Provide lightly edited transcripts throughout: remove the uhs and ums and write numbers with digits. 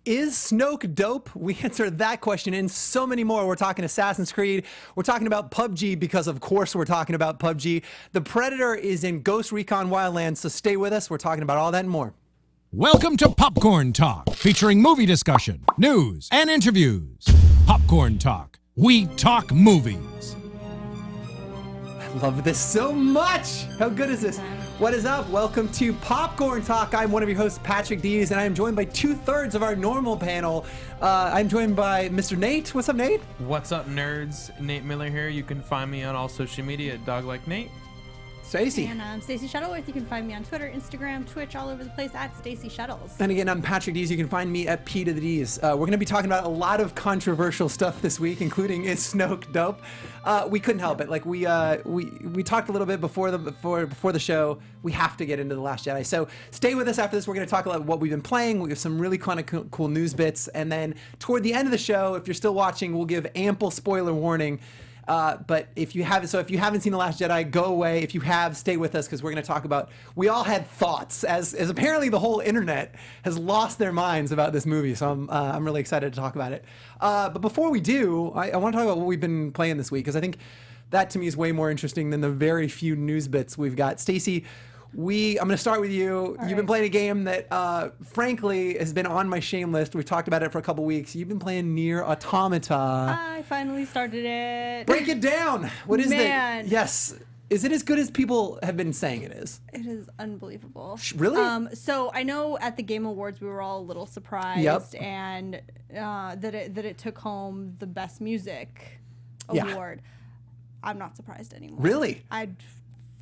Is Snoke dope? We answer that question and so many more. We're talking Assassin's Creed. We're talking about PUBG because, of course, we're talking about PUBG. The Predator is in Ghost Recon Wildlands, so stay with us. We're talking about all that and more. Welcome to Popcorn Talk, featuring movie discussion, news, and interviews. Popcorn Talk. We talk movies. I love this so much. How good is this? What is up? Welcome to Popcorn Talk. I'm one of your hosts, Patrick Dees, and I am joined by 2/3 of our normal panel. I'm joined by Mr. Nate. What's up, Nate? What's up, nerds? Nate Miller here. You can find me on all social media at DogLikeNate. Stacey. And I'm Stacey Shuttleworth. You can find me on Twitter, Instagram, Twitch, all over the place at Stacey Shuttles. And again, I'm Patrick Dees. You can find me at P to the D's. We're going to be talking about a lot of controversial stuff this week, including is Snoke dope? We couldn't help it. Like we talked a little bit before the show. We have to get into the Last Jedi. So stay with us after this. We're going to talk about what we've been playing. We have some really kind of cool news bits, and then toward the end of the show, if you're still watching, we'll give ample spoiler warning. But if you haven't seen The Last Jedi, go away. If you have, stay with us because we're going to talk about. We all had thoughts, as apparently the whole internet has lost their minds about this movie. So I'm really excited to talk about it. But before we do, I want to talk about what we've been playing this week because I think that to me is way more interesting than the very few news bits we've got. Stacey, I'm going to start with you. You've been playing a game that, frankly, has been on my shame list. We've talked about it for a couple weeks. You've been playing Nier Automata. I finally started it. Break it down. What is Man. it? Yes. Is it as good as people have been saying it is? It is unbelievable. Really? So I know at the Game Awards we were all a little surprised, and that it took home the Best Music award. I'm not surprised anymore. Really? I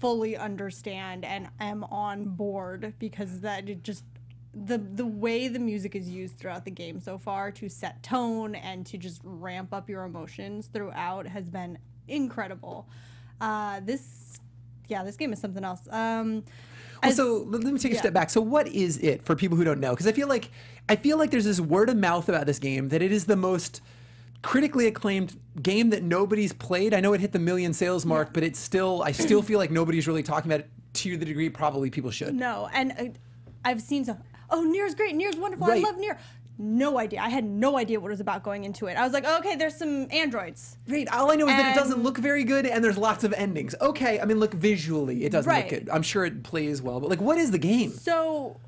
fully understand and am on board because that it just the way the music is used throughout the game so far to set tone and to just ramp up your emotions throughout has been incredible. This game is something else. So let me take a step back. So what is it for people who don't know? Because I feel like there's this word of mouth about this game that it is the most critically acclaimed game that nobody's played. I know it hit the 1 million sales mark, but I still feel like nobody's really talking about it to the degree probably people should. No, and I've seen some. Oh, Nier's great. Nier's wonderful. Right. I love Nier. No idea. I had no idea what it was about going into it. I was like, oh, okay, there's some androids. Right. All I know is that it doesn't look very good, and there's lots of endings. Okay. I mean, look, visually, it doesn't look good. I'm sure it plays well, but like, what is the game? So.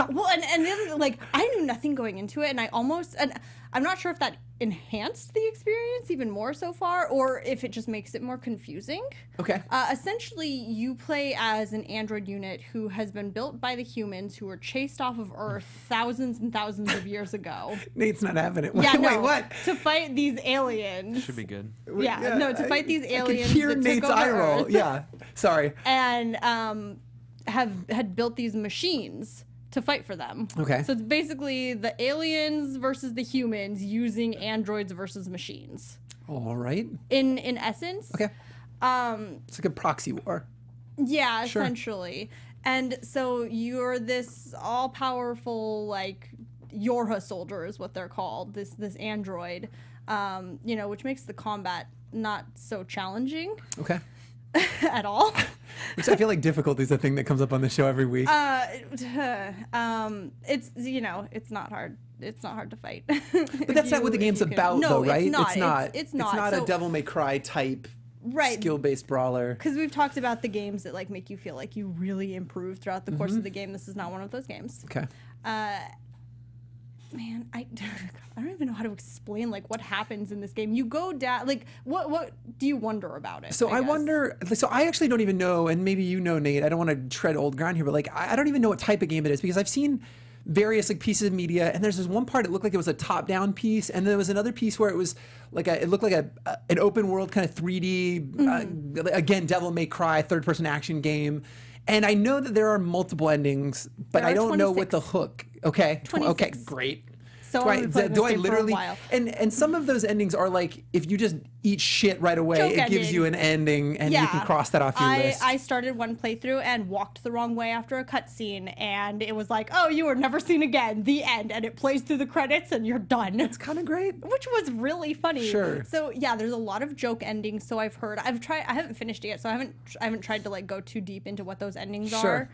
Well, and the other thing, like, I knew nothing going into it, and I'm not sure if that enhanced the experience even more so far, or if it just makes it more confusing. Okay. Essentially, you play as an android unit who has been built by the humans who were chased off of Earth thousands and thousands of years ago. Nate's not having it. Yeah, Wait, what? To fight these aliens. Should be good. To fight these aliens. I can hear that Nate's took over eye roll. Earth. Yeah. Sorry. And had built these machines to fight for them. Okay. So it's basically the aliens versus the humans using androids versus machines. All right. In essence. Okay. It's like a proxy war. Yeah, Sure. essentially. And so you're this all-powerful, like, Yorha soldier is what they're called. This android, which makes the combat not so challenging. Okay. At all. Which I feel like difficulty is a thing that comes up on the show every week. It's not hard. It's not hard to fight. But that's not what the game's about, though, right? It's not. It's not a Devil May Cry type skill-based brawler. Because we've talked about the games that like make you feel like you really improve throughout the course of the game. This is not one of those games. Okay. Man, I don't even know how to explain like what happens in this game. You go down, like what do you wonder about it? So I wonder. So I actually don't even know, and maybe you know, Nate. I don't want to tread old ground here, but like I don't even know what type of game it is because I've seen various like pieces of media, and there's this one part it looked like it was a top-down piece, and there was another piece where it was like it looked like an open world kind of 3D again Devil May Cry third-person action game. And I know that there are multiple endings, but I don't know what the hook. Okay. 26. Okay, great. So do I literally? And some of those endings are like if you just eat shit right away, it gives you an ending, and you can cross that off your list. I started one playthrough and walked the wrong way after a cutscene, and it was like, oh, you were never seen again. The end, and it plays through the credits, and you're done. It's kind of great, which was really funny. Sure. So yeah, there's a lot of joke endings. So I've heard. I haven't finished it yet, so I haven't tried to like go too deep into what those endings are.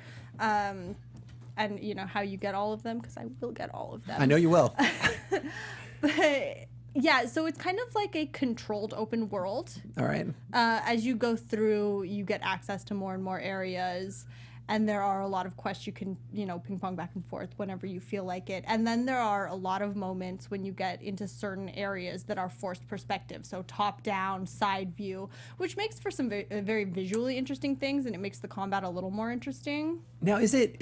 and you know how you get all of them, because I will get all of them. I know you will. But yeah, so it's kind of like a controlled open world. All right. As you go through, you get access to more and more areas. And there are a lot of quests you can, you know, ping pong back and forth whenever you feel like it. And then there are a lot of moments when you get into certain areas that are forced perspective. So top down, side view, which makes for some very visually interesting things, and it makes the combat a little more interesting. Now, is it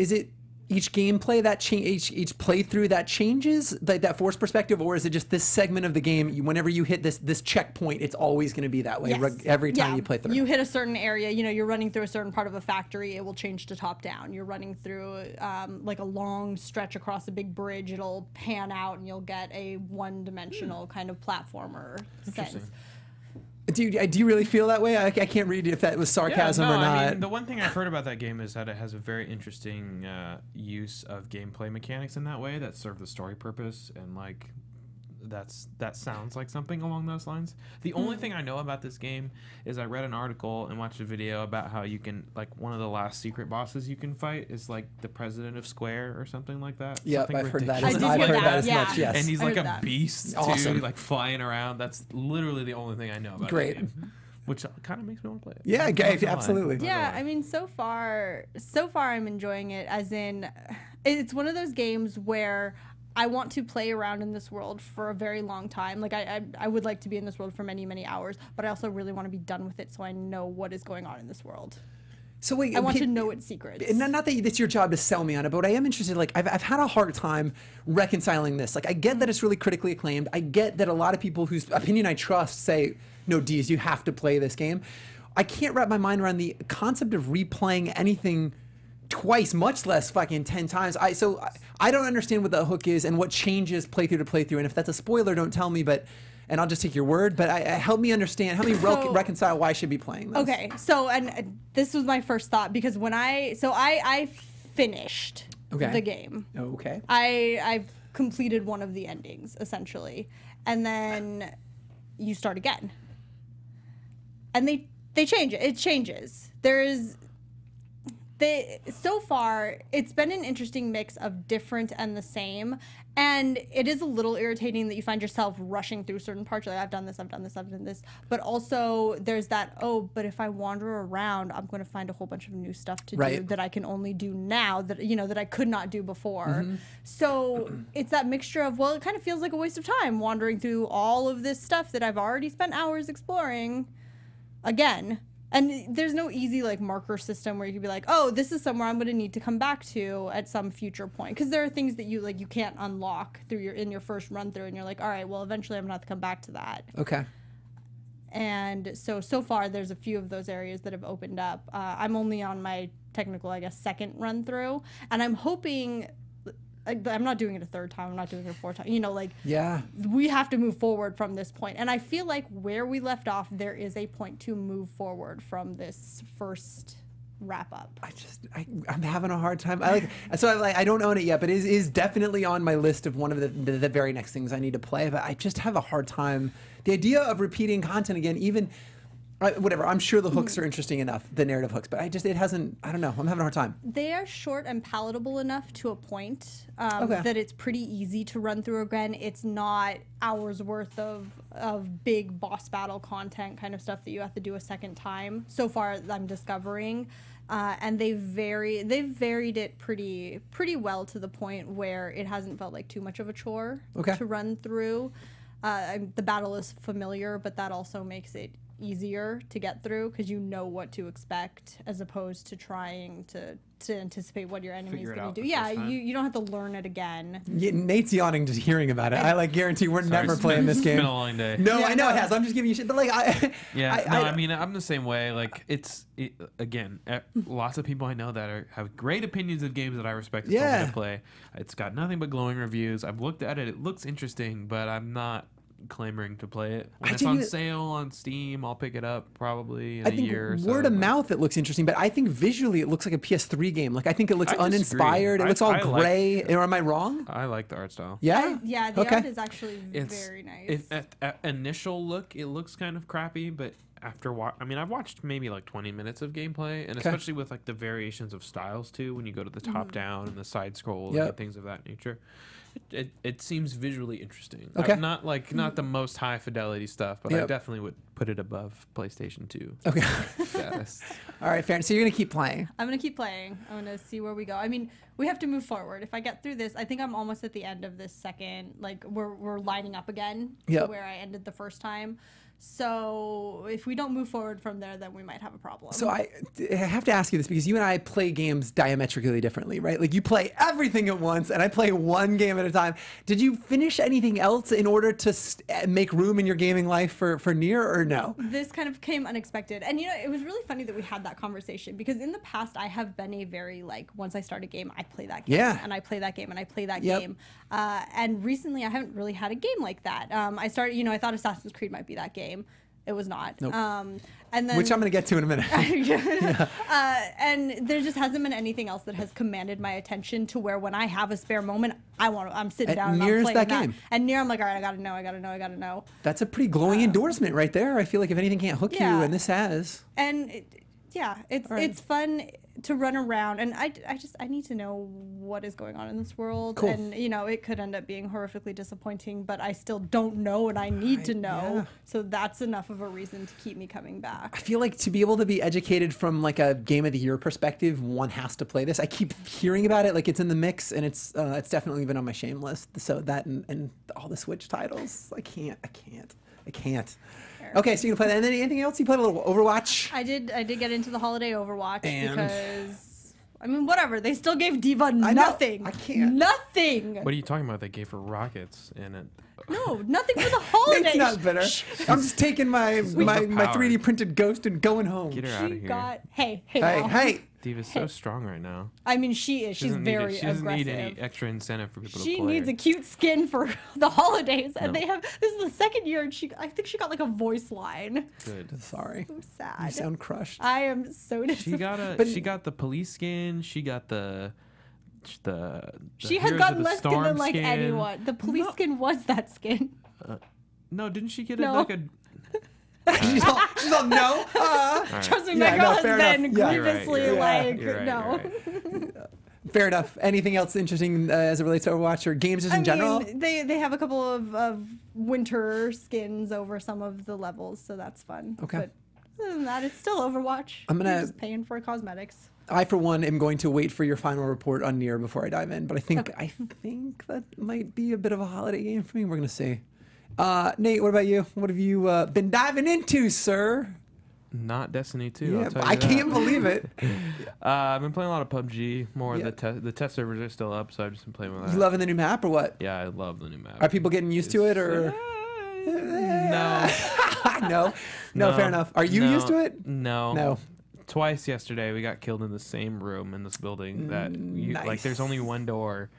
each gameplay that each playthrough that changes, like that forced perspective, or is it just this segment of the game? Whenever you hit this checkpoint, it's always going to be that way every time you play through. You hit a certain area, you know, you're running through a certain part of a factory, it will change to top down. You're running through like a long stretch across a big bridge, it'll pan out, and you'll get a one-dimensional kind of platformer sense. Do you really feel that way? I can't read if that was sarcasm or not. I mean, the one thing I've heard about that game is that it has a very interesting use of gameplay mechanics in that way that serve the story purpose, and like that sounds like something along those lines. The only thing I know about this game is I read an article and watched a video about how you can, like, one of the last secret bosses you can fight is like the president of Square or something like that. Yeah, I've heard that. I've heard that as yeah. much. Yes, and he's like a that. beast Awesome. too, like flying around. That's literally the only thing I know about Great. that game, which kind of makes me want to play it. Yeah, Not gonna lie. absolutely. Yeah, I mean, so far I'm enjoying it, as in it's one of those games where I want to play around in this world for a very long time. Like, I would like to be in this world for many, many hours, but I also really want to be done with it so I know what is going on in this world. So wait, I want to know its secrets. Not that it's your job to sell me on it, but I am interested. Like, I've had a hard time reconciling this. Like, I get that it's really critically acclaimed. I get that a lot of people whose opinion I trust say, no, Dees, you have to play this game. I can't wrap my mind around the concept of replaying anything twice, much less fucking 10 times. I don't understand what the hook is and what changes playthrough to playthrough. And if that's a spoiler, don't tell me, and I'll just take your word, but help me understand, help me reconcile why I should be playing this. Okay, so, and this was my first thought, because when I finished the game. Okay. I've completed one of the endings, essentially. And then you start again. And they change it. It changes. So far, it's been an interesting mix of different and the same, and it is a little irritating that you find yourself rushing through certain parts. Like, I've done this, but also there's that, but if I wander around, I'm going to find a whole bunch of new stuff to do that I can only do now, that I could not do before. So it's that mixture of, well, it kind of feels like a waste of time wandering through all of this stuff that I've already spent hours exploring again. And there's no easy, like, marker system where you could be like, oh, this is somewhere I'm going to need to come back to at some future point. Because there are things that you can't unlock in your first run through, and you're like, all right, well, eventually I'm going to have to come back to that. Okay. And so far there's a few of those areas that have opened up. I'm only on my technical, I guess, second run through, and I'm hoping. I'm not doing it a third time. I'm not doing it a fourth time. Yeah. We have to move forward from this point. And I feel like where we left off, there is a point to move forward from this first wrap up. I'm having a hard time. I don't own it yet, but it is definitely on my list of one of the very next things I need to play. But I just have a hard time. The idea of repeating content again, even. Whatever. I'm sure the hooks are interesting enough, the narrative hooks, but it hasn't. I don't know. I'm having a hard time. They are short and palatable enough to a point that it's pretty easy to run through again. It's not hours worth of big boss battle content kind of stuff that you have to do a second time. So far, I'm discovering, and they've varied it pretty well to the point where it hasn't felt like too much of a chore to run through. The battle is familiar, but that also makes it easier to get through because you know what to expect, as opposed to trying to anticipate what your enemy is going to do. Yeah, you don't have to learn it again. Yeah, Nate's yawning just hearing about it. I guarantee we're never playing this game. It's been a long day. No, yeah, I know it has. I'm just giving you shit. But like, I mean, I'm the same way. Like, again, lots of people I know that have great opinions of games that I respect to play. It's got nothing but glowing reviews. I've looked at it. It looks interesting, but I'm not clamoring to play it. When it's on sale on Steam, I'll pick it up probably in a year or so. Word of mouth, it looks interesting, but I think visually it looks like a PS3 game. Like, I think it looks uninspired. It looks all gray. Or am I wrong? I like the art style. Yeah? The art is actually very nice. At initial look, it looks kind of crappy, but I mean, I've watched maybe like 20 minutes of gameplay, and especially with like the variations of styles too, when you go to the top down and the side scroll and things of that nature. It seems visually interesting. Okay. Not the most high fidelity stuff, but I definitely would put it above PlayStation 2. Okay. Status. All right, fair. So you're gonna keep playing. I'm gonna keep playing. I'm gonna see where we go. I mean, we have to move forward. If I get through this, I think I'm almost at the end of this second. Like we're lining up again to where I ended the first time. So if we don't move forward from there, then we might have a problem. So I have to ask you this because you and I play games diametrically differently, right? Like you play everything at once and I play one game at a time. Did you finish anything else in order to make room in your gaming life for Nier or no? This kind of came unexpected. And you know, it was really funny that we had that conversation because in the past I have been a very like, once I start a game, I play that game and I play that game and I play that game. And recently I haven't really had a game like that. I started, you know, I thought Assassin's Creed might be that game. It was not. Nope. And then, which I'm going to get to in a minute. And there just hasn't been anything else that has commanded my attention to where when I have a spare moment, I'm sitting down and I'm playing that game. And Nier, I'm like, all right, I got to know. That's a pretty glowing endorsement right there. I feel like if anything can't hook you, and this has. And it's fun to run around, and I need to know what is going on in this world. Cool. And you know, it could end up being horrifically disappointing, but I still don't know, and I need to know. So that's enough of a reason to keep me coming back. I feel like to be able to be educated from like a game of the year perspective, one has to play this. I keep hearing about it, like it's in the mix, and it's definitely been on my shame list. So that and all the Switch titles, I can't. Okay, so you can play that. And then anything else? You played a little Overwatch? I did get into the holiday Overwatch because, I mean, whatever. They still gave Diva nothing. I can't. Nothing. What are you talking about? They gave her rockets in it. No, nothing for the holiday. It's not bitter. I'm just taking my 3D printed ghost and going home. Get her out of here. Hey. Diva's so strong right now. I mean, she is. She's very aggressive. She doesn't need any extra incentive for people to play. She needs a cute skin for the holidays, and they have. This is the second year, and I think she got like a voice line. Good. Sorry. So sad. You sound crushed. I am so disappointed. She got the police skin. She got the she has gotten less skin than like anyone. The police skin was that skin. No, didn't she get like a? She's all no. Trust me, my girl has been grievously no. Fair enough. Anything else interesting as it relates to Overwatch or games just in general? They have a couple of winter skins over some of the levels, so that's fun. Okay. But other than that, it's still Overwatch. You're just paying for cosmetics. I, for one, am going to wait for your final report on Nier before I dive in, but I think that might be a bit of a holiday game for me. We're gonna see. Nate, what about you? What have you been diving into, sir? Not Destiny 2. Yeah, I'll tell you I can't believe it. I've been playing a lot of PUBG. More the test servers are still up, so I've just been playing with that. You loving the new map or what? Yeah, I love the new map. Are people getting used to it or? No. No, fair enough. Are you used to it? No. Twice yesterday, we got killed in the same room in this building. Like, there's only one door.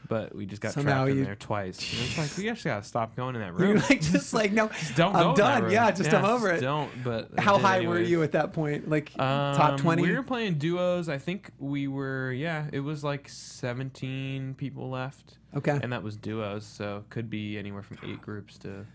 But we just got trapped in there twice. And it's like, we actually got to stop going in that room. You're no, don't I'm go done. Yeah, I'm over it. Don't, but how high were you at that point? Like top 20? We were playing duos. I think we were, it was like 17 people left. Okay. And that was duos, so could be anywhere from 8 groups to,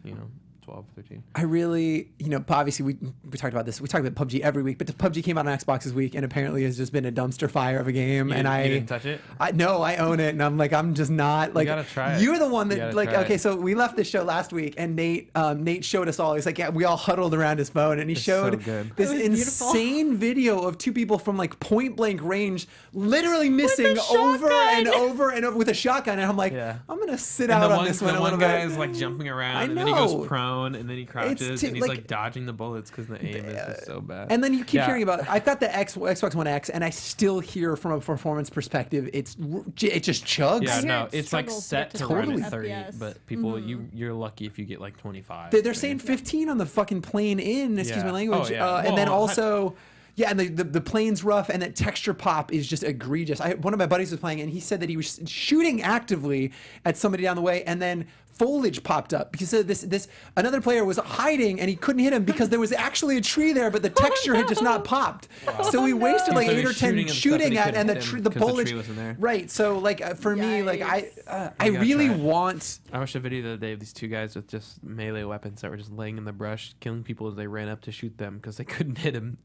12, 13. I really, obviously we talked about this. We talk about PUBG every week, but the PUBG came out on Xbox this week and apparently has just been a dumpster fire of a game. You didn't touch it? No, I own it, and I'm just not like. You gotta try it. You're the one that okay. So we left the show last week, and Nate showed us all. He's like, we all huddled around his phone, and he showed this insane video of 2 people from like point blank range, literally missing over and over and over with a shotgun. And I'm like, I'm gonna sit out on this one a little bit. The one guy is like jumping around, and then he goes prone. And then he crouches and he's like dodging the bullets because the aim is just so bad. And then you keep hearing about. I've got the Xbox One X, and I still hear from a performance perspective, it just chugs. Yeah, no, it's like set to run at 30, FPS. but people, you're lucky if you get like 25. They're saying 15 on the fucking plane in. Excuse my language. And then also. Yeah, and the plane's rough, and that texture pop is just egregious. One of my buddies was playing, and he said that he was shooting actively at somebody down the way, and then foliage popped up because of this another player was hiding and he couldn't hit him because there was actually a tree there, but the texture had just not popped. So he wasted like 8 or 10 shooting at, and the foliage wasn't there. Right. So like for me, like I really want. I watched a video the other day of these 2 guys with just melee weapons that were just laying in the brush, killing people as they ran up to shoot them because they couldn't hit him.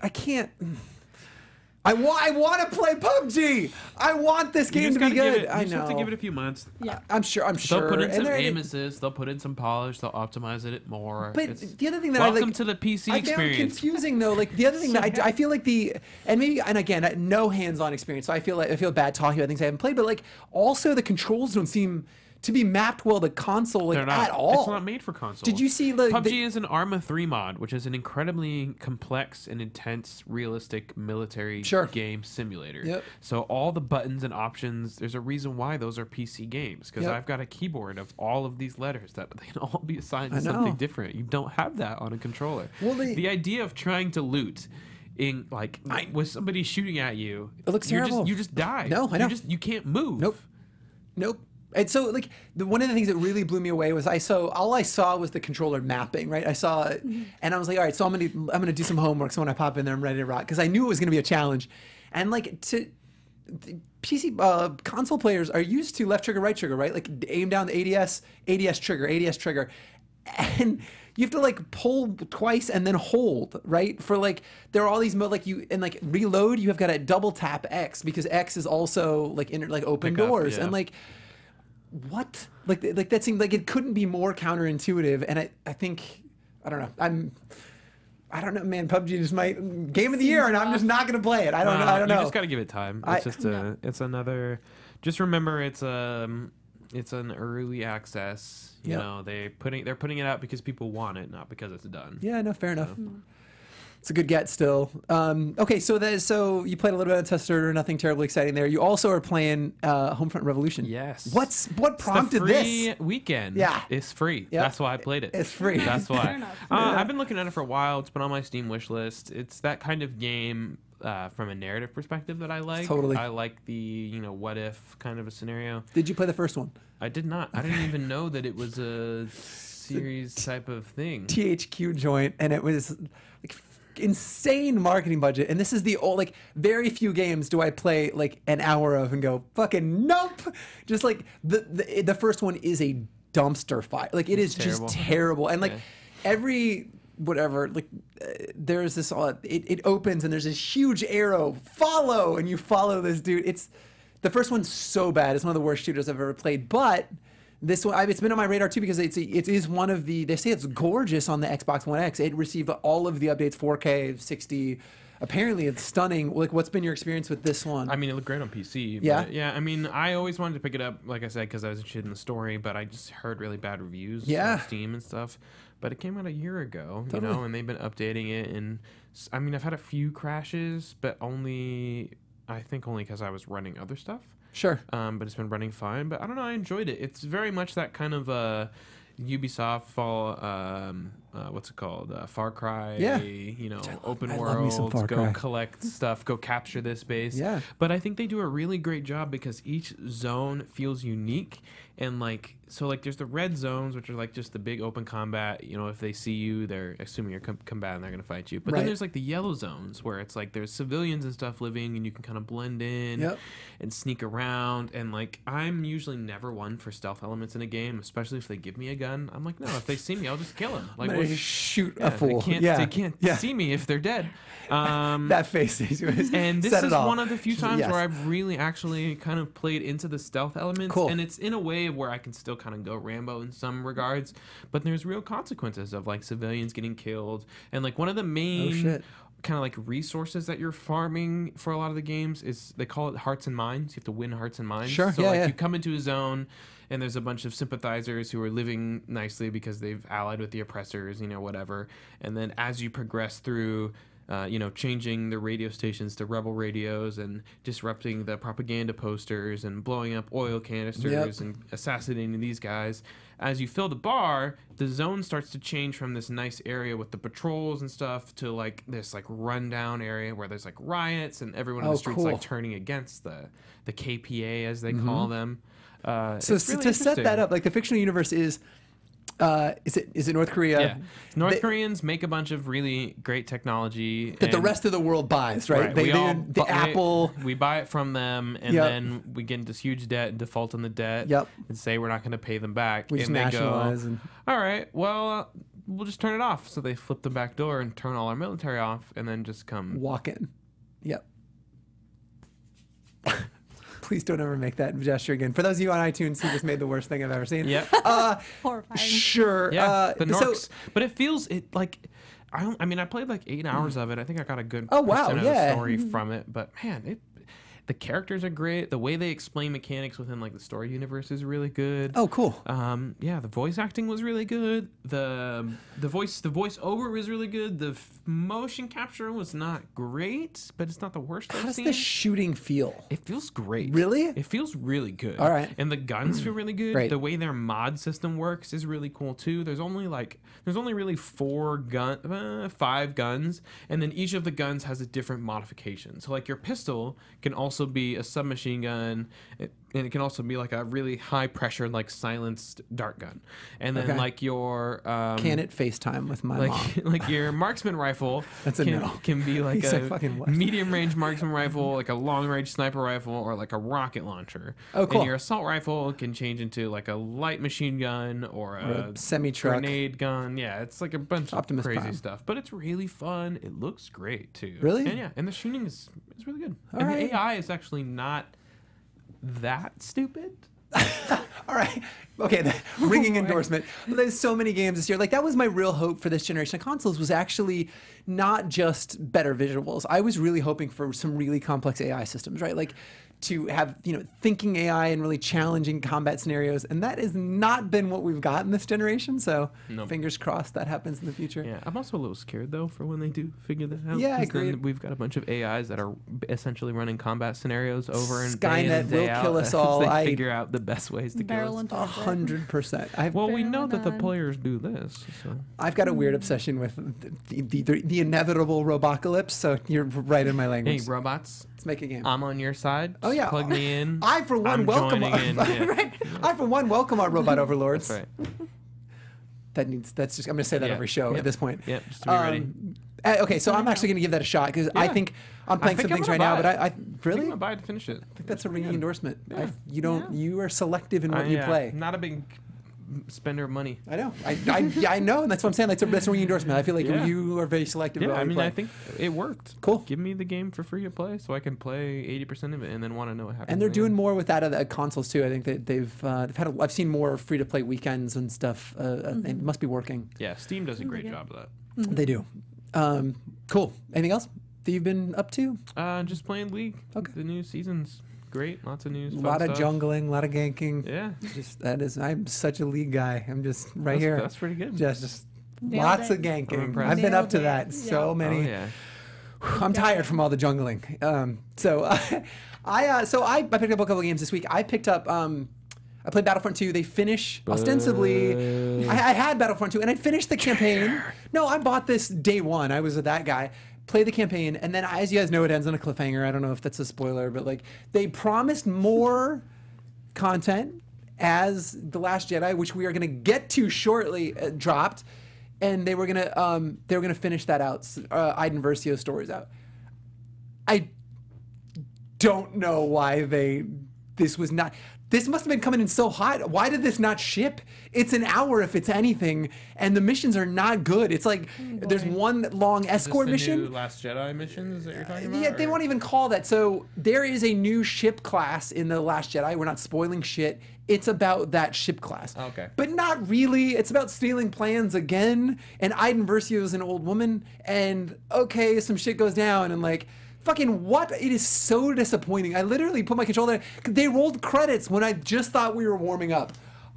I can't. I want to play PUBG. I want this game to be good. I know. You just have to give it a few months. Yeah, I'm sure. They'll put in some aim assist. They'll put in some polish. They'll optimize it more. But the other thing that welcome to the PC experience. I found confusing though. Like the other thing that I feel like and again no hands-on experience. So I feel bad talking about things I haven't played. But like also the controls don't seem to be mapped well to console at all. It's not made for console. Did you see PUBG is an Arma 3 mod, which is an incredibly complex and intense, realistic military game simulator. Yep. So all the buttons and options, there's a reason why those are PC games, because I've got a keyboard of all of these letters that they can all be assigned to something different. You don't have that on a controller. Well, the idea of trying to loot in with somebody shooting at you, it looks terrible. You just die. No, I know. You can't move. Nope. And so, like, one of the things that really blew me away was all I saw was the controller mapping, right? I saw it, and I was like, all right, so I'm gonna do some homework. So when I pop in there, I'm ready to rock because I knew it was gonna be a challenge. And like PC console players are used to left trigger, right trigger, right? Like aim down the ADS trigger, and you have to like pull twice and then hold, right? For like there are all these reload. You have got to double tap X because X is also like open doors and like. What? Like that seemed like it couldn't be more counterintuitive, and I think I don't know, man. PUBG is my game of the year, and I'm just not gonna play it. I don't know. You just gotta give it time. It's it's another. Just remember, it's an early access. You know, they're putting it out because people want it, not because it's done. Yeah, no, fair enough. It's a good get still. Okay, so you played a little bit of Tester, nothing terribly exciting there. You also are playing Homefront Revolution. Yes. What prompted this? Free weekend. Yeah. It's free. Yep. That's why I played it. It's free. That's why. I've been looking at it for a while. It's been on my Steam wish list. It's that kind of game from a narrative perspective that I like. Totally. I like the, what if kind of a scenario. Did you play the first one? I did not. I didn't even know that it was a series type of thing. THQ joint, and it was like insane marketing budget, and this is the old very few games do I play like an hour of and go fucking nope. Just like the first one is a dumpster fire. Like it's just terrible, and every whatever there's this it opens and there's this huge arrow follow, and you follow this dude. It's the first one's so bad. It's one of the worst shooters I've ever played, but this one, it's been on my radar too because it is one of the. They say it's gorgeous on the Xbox One X. It received all of the updates, 4K, 60. Apparently, it's stunning. Like, what's been your experience with this one? I mean, it looked great on PC. Yeah, yeah. I mean, I always wanted to pick it up, like I said, because I was interested in the story. But I just heard really bad reviews on Steam and stuff. But it came out a year ago, and they've been updating it. And I mean, I've had a few crashes, but only because I was running other stuff. Sure. But it's been running fine. But I don't know. I enjoyed it. It's very much that kind of Ubisoft what's it called? Far Cry. Yeah. Open I world. love me some Far Cry. Collect stuff. Go capture this base. Yeah. But I think they do a really great job because each zone feels unique. And there's the red zones, which are just the big open combat. If they see you, they're assuming you're combatant, they're gonna fight you. But then there's the yellow zones where it's there's civilians and stuff living, and you can kind of blend in and sneak around. And I'm usually never one for stealth elements in a game, especially if they give me a gun. I'm like, no, if they see me, I'll just kill them. Shoot a fool. They can't see me if they're dead. That face. And this is one of the few times where I've really actually kind of played into the stealth elements. Cool. And it's in a way where I can still kind of go Rambo in some regards, but there's real consequences of civilians getting killed. And one of the main kind of resources that you're farming for a lot of the games is they call it hearts and minds. You have to win hearts and minds. Sure. So you come into a zone and there's a bunch of sympathizers who are living nicely because they've allied with the oppressors, whatever. And then as you progress through changing the radio stations to rebel radios and disrupting the propaganda posters and blowing up oil canisters and assassinating these guys. As you fill the bar, the zone starts to change from this nice area with the patrols and stuff to this rundown area where there's riots and everyone in the streets turning against the KPA as they call them. So it's to really set interesting. that up, like the fictional universe is it North Korea? Yeah, North Koreans make a bunch of really great technology That the and- rest of the world buys, right? Right. Apple. We buy it from them, and Yep. then we get into this huge debt and default on the debt. Yep. And say we're not going to pay them back. We just and they nationalize go, and- all right, well, we'll just turn it off. So they flip the back door and turn all our military off, and then just come. Walk in. Yep. Please don't ever make that gesture again. For those of you on iTunes, he just made the worst thing I've ever seen. Yep. Horrifying. Sure. Yeah. The so- Norks. But it feels like. I mean, I played like 8 hours of it. I think I got a good Oh, wow, percent of yeah. the story from it. But man, the characters are great. The way they explain mechanics within like the story universe is really good. Oh, cool. Yeah, the voice acting was really good. The voice over was really good. The motion capture was not great, but it's not the worst How I've does seen. the shooting feel? It feels great. Really? It feels really good. All right. And the guns feel really good. Great. The way their mod system works is really cool too. There's only really 5 guns, and then each of the guns has a different modification. So like your pistol can also be a submachine gun, and it can also be like a really high pressure, like silenced dart gun. And then Okay. like your Can it FaceTime with my mom? like your marksman rifle That's a no. can be like He's a like, fucking what? medium range marksman rifle, like a long range sniper rifle, or like a rocket launcher. Oh, cool. And your assault rifle can change into like a light machine gun or a a semi-truck. grenade gun. Yeah, it's like a bunch Optimus of crazy Prime. stuff, but it's really fun. It looks great too. Really? And yeah, and the shooting is really good. All and right. the AI is actually not that stupid. All right. Okay, ringing endorsement. There's so many games this year. Like, that was my real hope for this generation of consoles, was actually not just better visuals. I was really hoping for some really complex AI systems, right? Like, to have, thinking AI and really challenging combat scenarios. And that has not been what we've got in this generation. So Nope. fingers crossed that happens in the future. Yeah, I'm also a little scared though for when they do figure that out. Yeah, 'cause then agreed. we've got a bunch of AIs that are essentially running combat scenarios over and day in Skynet and day will out kill us as all. They figure out the best ways to Barrel kill us. into it. 100%. Well, we know that the Barrel players do this. So. I've got a weird obsession with the inevitable robocalypse. So you're right in my Hey, language. robots, Let's make a game. I'm on your side. Oh, Just yeah. plug me in. I, for one, I'm welcome. joining in, yeah. Right. I, for one, welcome our robot overlords. That's right. That's just. I'm gonna say that Yeah. every show Yep. at this point. Yep, just to be ready. Okay, so I'm actually gonna give that a shot because I Yeah. think I'm playing think some I'm things gonna right now, buy but it. I I think really I'm gonna buy it to finish it. I think that's a ringing endorsement. Yeah. You are selective in what you play. Not a big spender of money. I know. I know, and that's what I'm saying. That's a ringing endorsement. I feel like Yeah. you are very selective. Yeah, about I what you mean, play. I think it worked. Cool. Give me the game for free to play so I can play 80% of it and then want to know what happens. And they're at the doing end. more with that at consoles too. I think that they've had. I've seen more free to play weekends and stuff. And it must be working. Yeah, Steam does a great job of They do. Cool. Anything else that you've been up to? that. Just playing League. Okay. The new season's great. Lots of news. A fun lot of stuff. jungling, a lot of ganking. Yeah. I'm such a league guy. I'm just right That's, here. That's pretty good. Just Nailed lots it. of ganking. I'm impressed. I've been up to Nailed that. it. So Yeah. many. Oh, yeah. I'm tired from all the jungling. I picked up a couple games this week. I picked up. I played Battlefront 2. They finish ostensibly. I had Battlefront 2, and I finished the campaign. No, I bought this day one. I was that guy. Played the campaign, and then, as you guys know, it ends on a cliffhanger. I don't know if that's a spoiler, but like they promised more content as The Last Jedi, which we are going to get to shortly, dropped, and they were gonna finish that out. Iden Versio's stories out. I don't know why this must have been coming in so hot. Why did this not ship? It's an hour if it's anything, and the missions are not good. It's like there's one long escort Is this the mission. new Last Jedi missions that you're talking about? Yeah, they or- won't even call that. So there is a new ship class in The Last Jedi. We're not spoiling shit. It's about that ship class. Okay. But not really. It's about stealing plans again. And Iden Versio is an old woman. And okay, some shit goes down and like, fucking what? It is so disappointing. I literally put my controller. They rolled credits when I just thought we were warming up.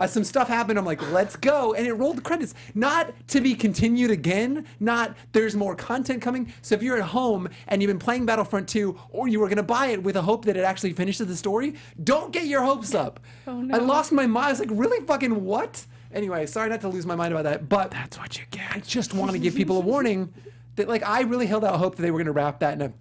Some stuff happened. I'm like, let's go. And it rolled the credits. Not to be continued again. Not there's more content coming. So if you're at home and you've been playing Battlefront 2 or you were going to buy it with a hope that it actually finishes the story, don't get your hopes up. Oh, no. I lost my mind. I was like, really fucking what? Anyway, sorry not to lose my mind about that. But That's what you get. I just want to give people a warning that like I really held out hope that they were going to wrap that in a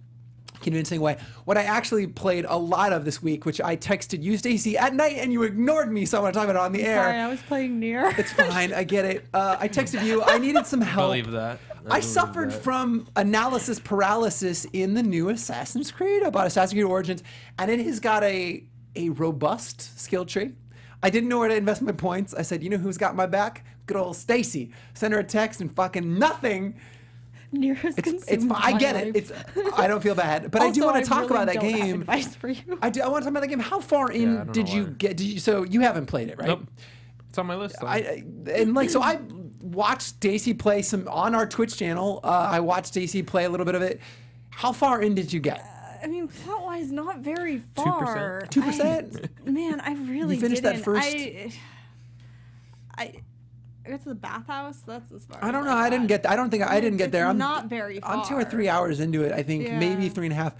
convincing way. What I actually played a lot of this week, which I texted you, Stacey, at night, and you ignored me, so I want to talk about it on the air. Sorry, I was playing Nier. It's fine, I get it. I texted you. I needed some help. Believe that. I suffered from analysis paralysis in the new Assassin's Creed. I bought Assassin's Creed Origins, and it has got a robust skill tree. I didn't know where to invest my points. I said, you know who's got my back? Good old Stacey. Send her a text and fucking nothing. Nier has consumed I get my it. life. I don't feel bad, but Also, I do want to talk really about that don't have game. advice for you. I want to talk about that game. How far in don't did know you why. get? So you haven't played it, right? Nope. It's on my list. Though. So I watched Stacey play some on our Twitch channel. I watched Stacey play a little bit of it. How far in did you get? I mean, plot-wise, not very far. 2%? Man, I really You finished didn't. that first? I got to the bathhouse. That's as far. I don't as know. I didn't get. I don't think I didn't get there. It's not very far. I'm 2 or 3 hours into it. I think Yeah. maybe 3.5.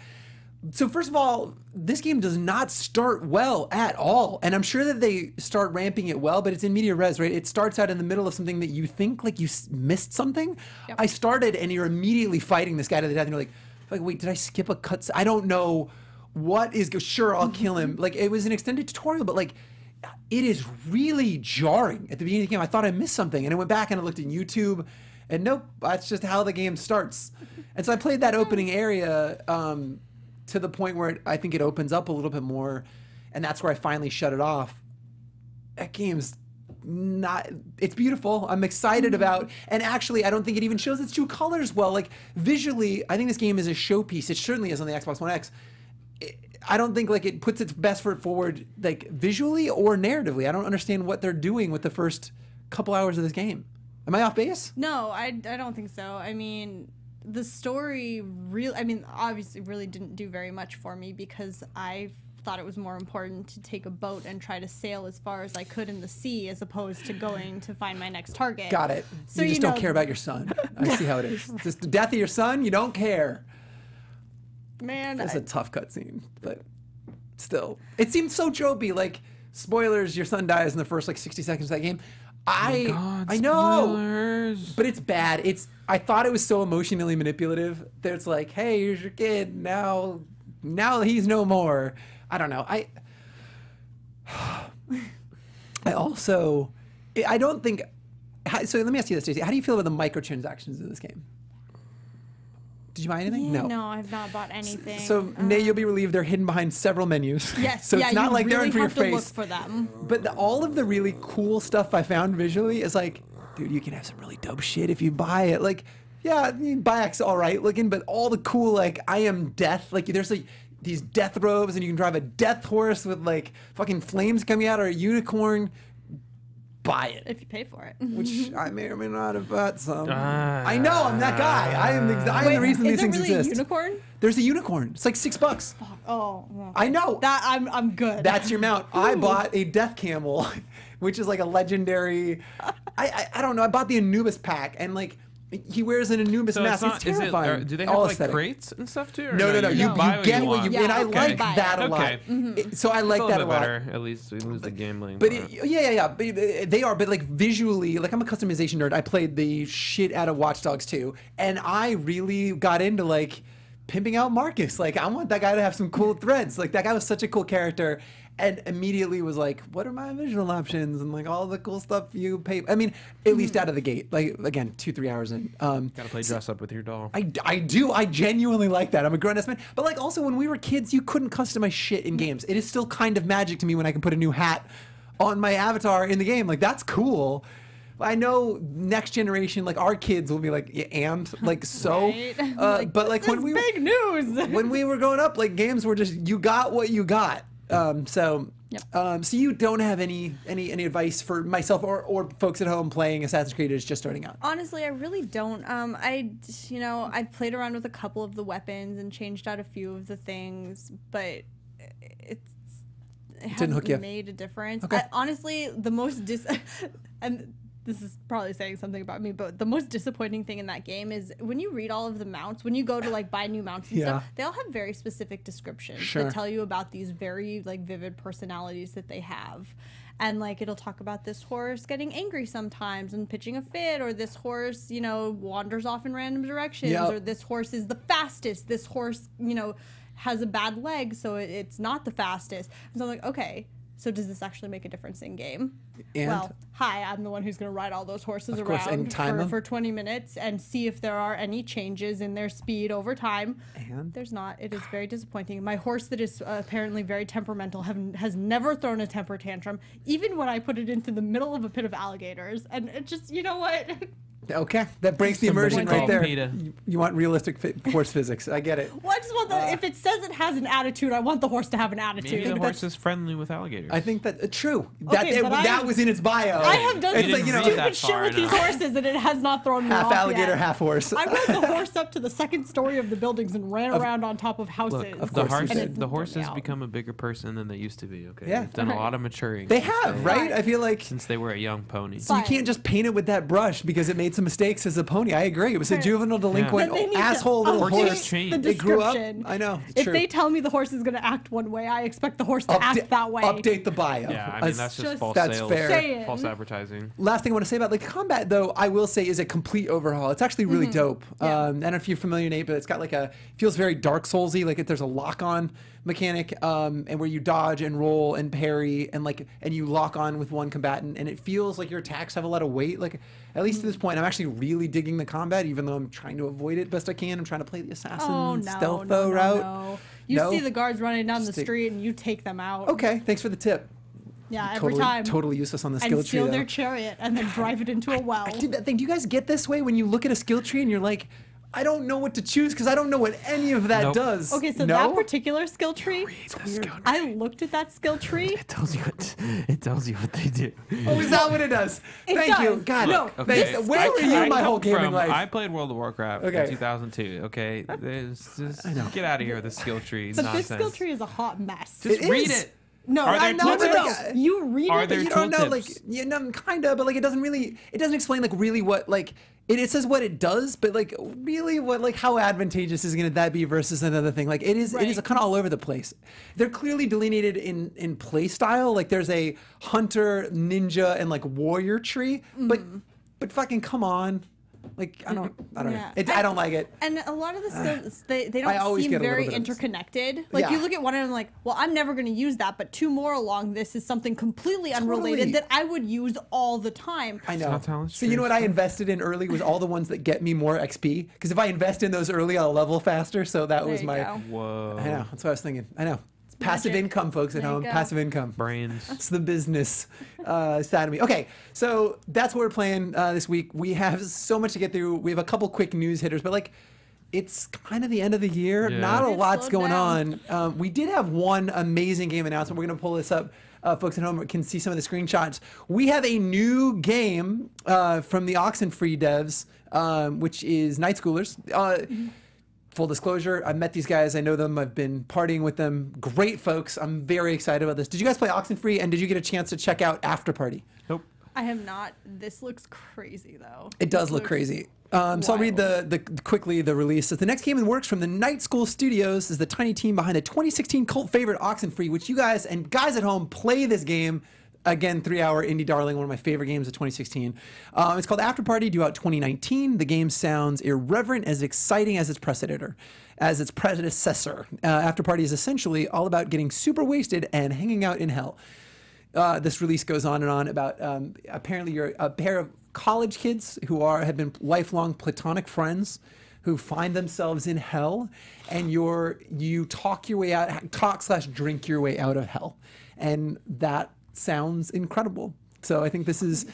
So first of all, this game does not start well at all, and I'm sure that they start ramping it well, but it's in media res, right? It starts out in the middle of something that you think like you missed something. Yep. I started, and you're immediately fighting this guy to the death, and you're like, wait, did I skip a cut? I don't know what is. Sure, I'll kill him. Like it was an extended tutorial, but like. It is really jarring at the beginning of the game. I thought I missed something, and I went back and I looked at YouTube, and nope, that's just how the game starts. And so I played that opening area to the point where I think it opens up a little bit more, and that's where I finally shut it off. That game's not. It's beautiful. I'm excited about, and actually, I don't think it even shows its true colors well. Like visually, I think this game is a showpiece. It certainly is on the Xbox One X. I don't think like it puts its best foot forward like visually or narratively. I don't understand what they're doing with the first couple hours of this game. Am I off base? No, I don't think so. I mean, the story really. I mean, obviously, really didn't do very much for me because I thought it was more important to take a boat and try to sail as far as I could in the sea as opposed to going to find my next target. Got it. So you just don't care about your son. I see how it is. Just the death of your son, you don't care. Man, That's a tough cutscene, but still, it seems so tropey. Like spoilers, your son dies in the first like 60 seconds of that game. I know, Spoilers. but it's bad. I thought it was so emotionally manipulative that it's like, hey, here's your kid. Now he's no more. I don't know. I also, I don't think. So let me ask you this, Stacey. How do you feel about the microtransactions in this game? Did you buy anything? yeah, no, I've not bought anything. So Nate, you'll be relieved they're hidden behind several menus. Yes, so yeah, it's not you like they're really in for your have to look face. for them. But all of the really cool stuff I found visually is like, dude, you can have some really dope shit if you buy it. Like, yeah, Bayek's all right looking, but all the cool like I am death. Like there's like these death robes, and you can drive a death horse with like fucking flames coming out, or a unicorn. Buy it. If you pay for it. Which I may or may not have bought some. Ah. I know, I'm that guy. I am the reason these Is it things really exist. a unicorn? There's a unicorn. It's like $6. Oh, well, I know. that I'm good. That's your mount. I bought a death camel, which is like a legendary. I don't know. I bought the Anubis pack, and like he wears an Anubis So mask. It's terrifying. do they have All like aesthetic. crates and stuff too? Or No. You buy get what you. want. And I Yeah, like okay. that a lot. Okay. So I like It's a that a little bit lot. better. At least we lose the gambling. But part. yeah. But they are. But like visually, like I'm a customization nerd. I played the shit out of Watch Dogs 2, and I really got into like pimping out Marcus. Like I want that guy to have some cool threads. Like that guy was such a cool character, and immediately was like, what are my visual options and like all the cool stuff you pay. I mean, at least out of the gate. Like again, 2-3 hours in. Gotta play dress up with your doll. I do. I genuinely like that. I'm a grown-ass man. But like also when we were kids, you couldn't customize shit in games. It is still kind of magic to me when I can put a new hat on my avatar in the game. Like that's cool. I know next generation, like our kids will be like, yeah, and like so. Right? But like when we big news. when we were growing up, like games were just you got what you got. So you don't have any advice for myself or folks at home playing Assassin's Creed is just starting out? Honestly, I really don't. I've played around with a couple of the weapons and changed out a few of the things, but it hasn't hook you. made a difference. Okay. Honestly, the most and this is probably saying something about me, but the most disappointing thing in that game is when you read all of the mounts, when you go to like buy new mounts and stuff, they all have very specific descriptions Sure. that tell you about these very like vivid personalities that they have. and like it'll talk about this horse getting angry sometimes and pitching a fit, or this horse, you know, wanders off in random directions, or this horse is the fastest, this horse, you know, has a bad leg, so it's not the fastest. And so I'm like, okay, so does this actually make a difference in game? And well, hi, I'm the one who's going to ride all those horses of course, and around for 20 minutes and see if there are any changes in their speed over time. And there's not. It is very disappointing. My horse that is apparently very temperamental has never thrown a temper tantrum, even when I put it into the middle of a pit of alligators. And it just, you know what? Okay, that breaks the immersion right there. PETA. You want realistic horse physics. I get it. Well, I just want if it says it has an attitude, I want the horse to have an attitude. Maybe the horse is friendly with alligators. I think that true. Okay, That was in its bio. I have done It's some like, you know, stupid shit with these horses, and it has not thrown me half off alligator, yet. half horse. I rode the horse up to the second story of the buildings and ran around on top of houses. Look, Of the course you did. horse has out. become a bigger person than they used to be. Okay, Yeah. they've done a lot of maturing. They since have, right? I feel like since they were a young pony. so you can't just paint it with that brush because it made some mistakes as a pony. I agree. It was a juvenile delinquent Then they need to asshole little update horse. the It grew up. description. I know. It's If true. they tell me the horse is going to act one way, I expect the horse to act that way. Update the bio. Yeah, I mean that's just just- false That's sales, fair. Saying. false advertising. Last thing I want to say about like combat, though, I will say is a complete overhaul. It's actually really dope. Yeah. I don't know if you're familiar, Nate, but it's got like feels very Dark Soulsy. Like there's a lock-on mechanic, and where you dodge and roll and parry and you lock on with one combatant, and it feels like your attacks have a lot of weight. Like at least to this point, I'm actually really digging the combat, even though I'm trying to avoid it best I can. I'm trying to play the assassin stealth route. No. You No? see the guards running down the Stick- street and you take them out. Okay, thanks for the tip. Yeah, every Totally, time. totally useless on the skill And tree. steal though. their chariot and then drive it into a well. I did that thing. Do you guys get this way when you look at a skill tree and you're like, I don't know what to choose because I don't know what any of that Nope. does. Okay, so no? that particular skill tree, I looked at that skill tree. It tells you what they do. Oh, is that what it does? It Thank you. does. God, No, Okay. where were you my come whole gaming from- life? I played World of Warcraft Okay. in 2002. Okay, get out of here with the skill tree But nonsense. this skill tree is a hot mess. Just It read is. it. No, Are there I know, tooltips? You read Are it. there you don't know, like, tooltips? you know, kind of, but like, it doesn't explain like really what like. It says what it does, but like really what like how advantageous is that be versus another thing? Like it is Right. kind of all over the place. They're clearly delineated in play style. Like there's a hunter, ninja, and like warrior tree, but fucking come on. Like I don't Yeah. know. I don't like it. And a lot of the skills, they I don't always seem get a little very bit of this. interconnected. Like you Yeah. look at one and I'm like, well, I'm never going to use that, but two more along this is something completely unrelated Totally. that I would use all the time. I know. not how it's So you know what I true. invested in early was all the ones that get me more XP. Because if I invest in those early, I'll level faster. So that was you my. go. Whoa. I know. That's what I was thinking. I know. It's passive Magic. income, folks at There you home. go. Passive income. Brains. It's the business side of me. Okay, so that's what we're playing this week. We have so much to get through. We have a couple quick news hitters, but like, it's kind of the end of the year. Yeah. Not a It's lot's slowed going down. on. We did have one amazing game announcement. We're going to pull this up. Folks at home can see some of the screenshots. We have a new game from the Oxenfree devs, which is Night Schoolers. Full disclosure, I met these guys. I know them. I've been partying with them. Great folks. I'm very excited about this. Did you guys play Oxenfree, and did you get a chance to check out After Party? Nope. I have not. This looks crazy though. It does This look looks crazy. So I'll read the quickly the release. So the next game in the works from the Night School Studios is the tiny team behind the 2016 cult favorite Oxenfree, which you guys and guys at home play this game. Again, 3-hour indie darling, one of my favorite games of 2016. It's called After Party, due out 2019. The game sounds irreverent, as exciting as its predecessor. After Party is essentially all about getting super wasted and hanging out in hell. This release goes on and on about apparently you're a pair of college kids who have been lifelong platonic friends who find themselves in hell, and you talk your way out, talk/drink your way out of hell, and that sounds incredible. So I think this is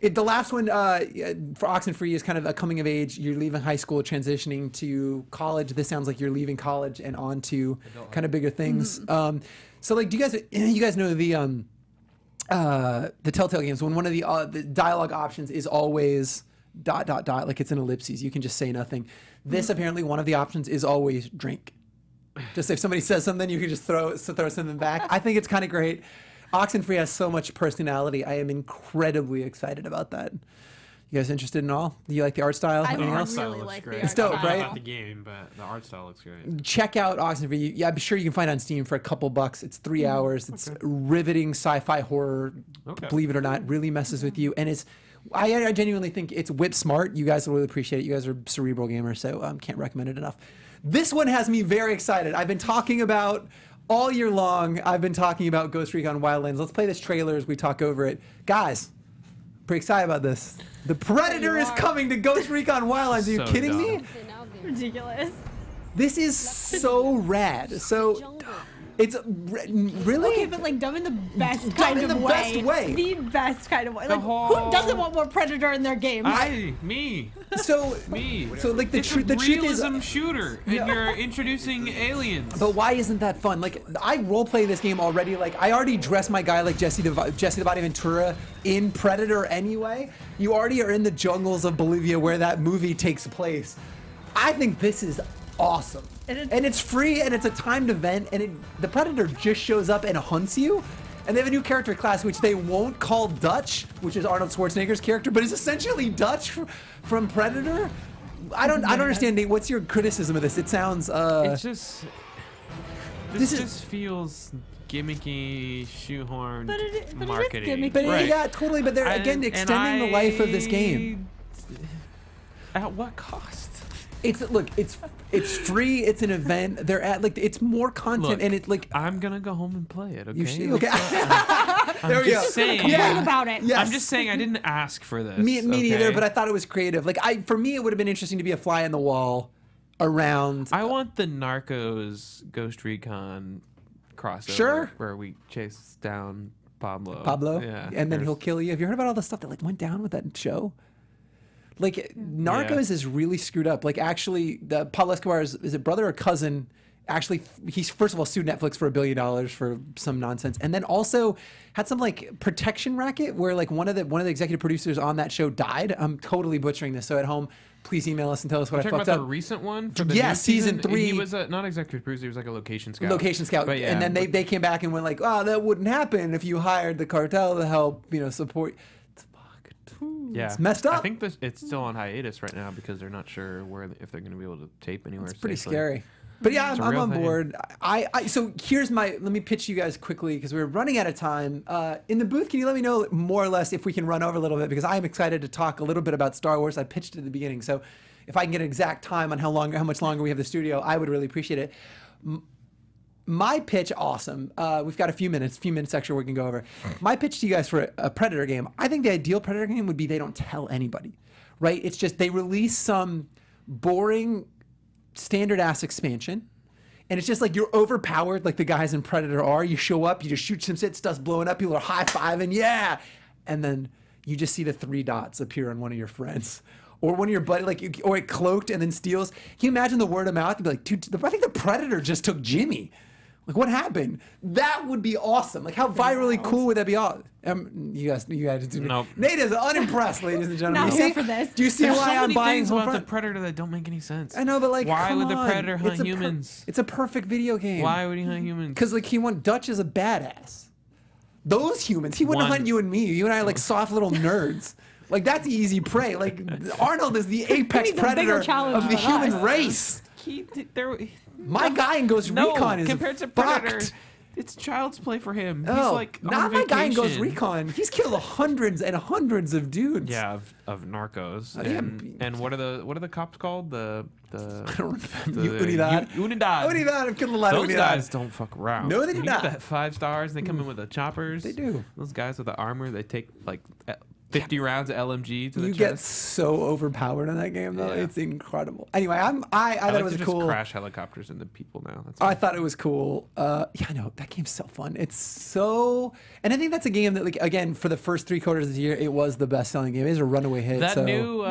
the last one for Oxenfree is kind of a coming of age. You're leaving high school, transitioning to college. This sounds like you're leaving college and on to kind of bigger things. So like, do you guys know the Telltale games when one of the dialogue options is always ... like it's an ellipses. You can just say nothing. This apparently one of the options is always drink. Just if somebody says something, you can just throw something back. I think it's kind of great. Oxenfree has so much personality. I am incredibly excited about that. You guys interested in all? Do you like the art style? I Anything really else? like the great. art dope, I don't right? know about the game, but the art style looks great. Check out Oxenfree. Yeah, I'm sure you can find it on Steam for a couple bucks. It's 3 hours. It's riveting sci-fi horror. Okay. Believe it or not, really messes with you, and it's. I genuinely think it's whip smart. You guys will really appreciate it. You guys are cerebral gamers, so can't recommend it enough. This one has me very excited. I've been talking about all year long. I've been talking about Ghost Recon Wildlands. Let's play this trailer as we talk over it, guys. Pretty excited about this. The Predator is coming to Ghost Recon Wildlands. Are you So kidding me? Ridiculous. This is so rad. So it's really Okay, but like dumb in the best Dumb kind in of the way. best way. The best kind of way. Like, whole- who doesn't want more Predator in their games? Me. so Me. So like the It's a truth is. realism shooter, and you're introducing aliens. But why isn't that fun? Like I roleplay this game already. Like I already dressed my guy like Jesse the Body Ventura in Predator anyway. You already are in the jungles of Bolivia where that movie takes place. I think this is awesome. And it's free and it's a timed event and the Predator just shows up and hunts you. And they have a new character class which they won't call Dutch, which is Arnold Schwarzenegger's character, but is essentially Dutch from Predator. I don't understand, Nate. What's your criticism of this? It sounds It's just. This This is- just feels gimmicky, shoehorned But it is marketing. gimmicky. But Right. yeah, totally. But they're again extending the life of this game. At what cost? It's free. It's an event. They're at like it's more content Look, and it like I'm gonna go home and play it. Okay. you should, Like, okay. There we go. just saying. Complain about it. Yes. I'm just saying I didn't ask for this. Me neither. okay? But I thought it was creative. Like for me, it would have been interesting to be a fly on the wall around. I want the Narcos Ghost Recon crossover. Sure. Where we chase down Pablo. Yeah, and then he'll kill you. Have you heard about all the stuff that like went down with that show? Like Narcos is really screwed up. Like actually, the Pablo Escobar is it brother or cousin? Actually, he's first of all sued Netflix for $1 billion for some nonsense, and then also had some like protection racket where like one of the executive producers on that show died. I'm totally butchering this, so at home, please email us and tell us what I Talking fucked about up. the recent one for the Yeah, new season 3. He was not executive producer. He was like a location scout. Location scout, But yeah, and then they came back and went like, "Oh, that wouldn't happen if you hired the cartel to help, support." It's fucked. Yeah, It's messed up. I think it's still on hiatus right now because they're not sure if they're going to be able to tape anywhere. It's pretty safely. scary. But yeah, It's a I'm real on thing. board. So here's let me pitch you guys quickly because we're running out of time. In the booth, can you let me know more or less if we can run over a little bit because I'm excited to talk a little bit about Star Wars. I pitched it at the beginning, so if I can get an exact time on how much longer we have the studio, I would really appreciate it. My pitch, awesome. We've got a few minutes extra we can go over. My pitch to you guys for a Predator game, I think the ideal Predator game would be they don't tell anybody, right? It's just they release some boring standard ass expansion. And it's just like you're overpowered like the guys in Predator are. You show up, you just shoot some shit, stuff's blowing up, people are high-fiving, yeah! And then you just see the 3 dots appear on one of your friends. Or one of your buddy, or it cloaked and then steals. Can you imagine the word of mouth? You'd be like, dude, I think the Predator just took Jimmy. Like, what happened? That would be awesome. Like, how virally cool would that be? You guys do. Nope. Nate is unimpressed, ladies and gentlemen. Not You here see? for this. Do you see There's why so I'm many buying things about the Homefront? Predator that don't make any sense. I know, but like, why come would the on. Predator hunt It's a humans? It's a perfect video game. Why would he hunt humans? Because like he wants Dutch is a badass. Those humans, he wouldn't One- hunt you and me. You and I are like soft little nerds. Like that's easy prey. Like Arnold is the apex needs a bigger predator challenge of the than human us. race. My guy in Ghost no, Recon is compared to fucked. Predator, it's child's play for him. He's Oh, like on not my guy in Ghost vacation. Recon. He's killed hundreds and hundreds of dudes. Yeah, of narcos. yeah, And what are the cops called? I don't remember. The Unidad. Unidad. Unidad. I've killed a lot of Those Unidad. guys don't fuck around. No, they do You not. get the 5 stars. They come in with the choppers. They do. Those guys with the armor. They take like 50 rounds of LMG to the You chest. get so overpowered in that game, though. Yeah. It's incredible. Anyway, I I thought like it was to just cool. crash helicopters into people now. That's I thought it was cool. Yeah, I know that game's so fun. It's so, and I think that's a game that, like, again, for the first 3 quarters of the year, it was the best-selling game. It is a runaway hit. that so. new